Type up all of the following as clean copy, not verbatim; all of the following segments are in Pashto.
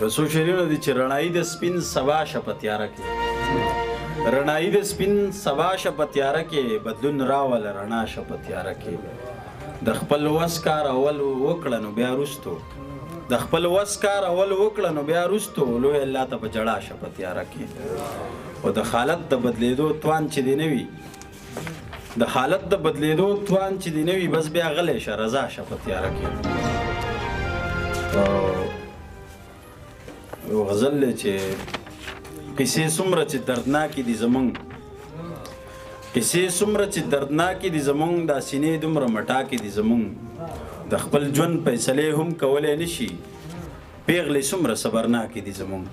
یو څو شعرونه دي چې رڼایي د سپین سبا شه په تیاره کې رڼایي د سپین سبا شه په تیاره کې بدلون راوله رڼا شه په تیاره کې د خپل وس کار اول وکړه نو بیا وروستو د خپل وس کار اول وکړه نو بیا وروستو لوی الله ته په جړا شه په تیاره کې او د حالت د بدلېدو توان چې دی نه وي د حالت د بدلېدو توان چې دی نه وي بس بیا غلی شه رضا شه په تیاره کې یو غزل دی چې قصې څومره چې دردناکې دي زمونږ قصې څومره چې دردناکې دي زمونږ دا سینې دومره مټاکې دي زمونږ د خپل ژوند فیصلې هم کولی نه شي پیغلې څومره صبرناکې دي زمونږ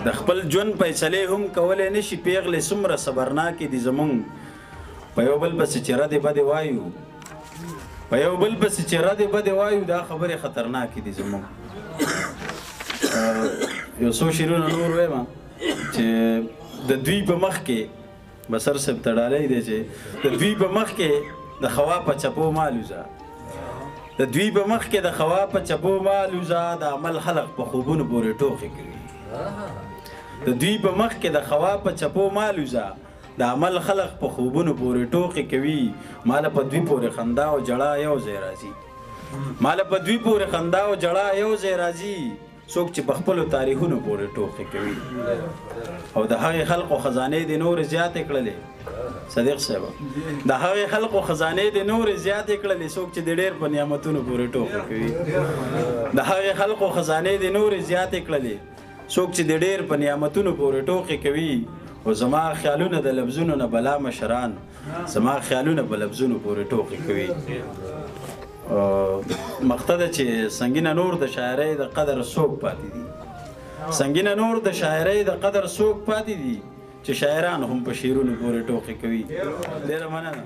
د خپل ژوند فیصلې هم کولی نه شي پیغلې څومره صبرناکې دي زمونږ په یو بل پسې چې ردې بدې وایو په یو بل پسې چې ردې بدې وایو دا خبرې خطرناکې دي زمونږ یو څو شعرونه نور وایم چې د دوی په مخ کې بسر صاحب تړالی دی چې د دوی په مخ کې د خوا په چپو مالوزه د دوی په مخ کې د خوا په چپو مالوزه د عمل خلق په خوبونو پورې ټوخې کوي د دوی په مخ کې د خوا په چپو مالوزه د عمل خلق په خوبونو پورې ټوخې کوي ماله په دوی پورې خندا او جړا یو ځای راځي ماله په دوی پورې خندا او جړا یو ځای راځي څوک چې په خپلو تاریخونو پورې ټوخې کوي او د هغې خلقو خزانې د نورې زیاتې کړلې صدیق صاحب د هغې خلقو خزانې د نورې زیاتې کړلې څوک چې د ډېر په نعمتونو پورې ټوخې کوي د هغې خلقو خزانې د نورې زیاتې کړلې څوک چې د ډېر په نعمتونو پورې ټوخې کوي او زما خیالونه د لفظونو نه بلا مشران زما خیالونه په لفظونو پورې ټوخې کوي مقصد چې سنگینه نور د شاعرۍ د قدر څوک پاتې دي سنگینه نور د شاعرۍ د قدر څوک پاتې دي چې شاعران هم په شعرونو پورې ټوخې کوي ډېره مننه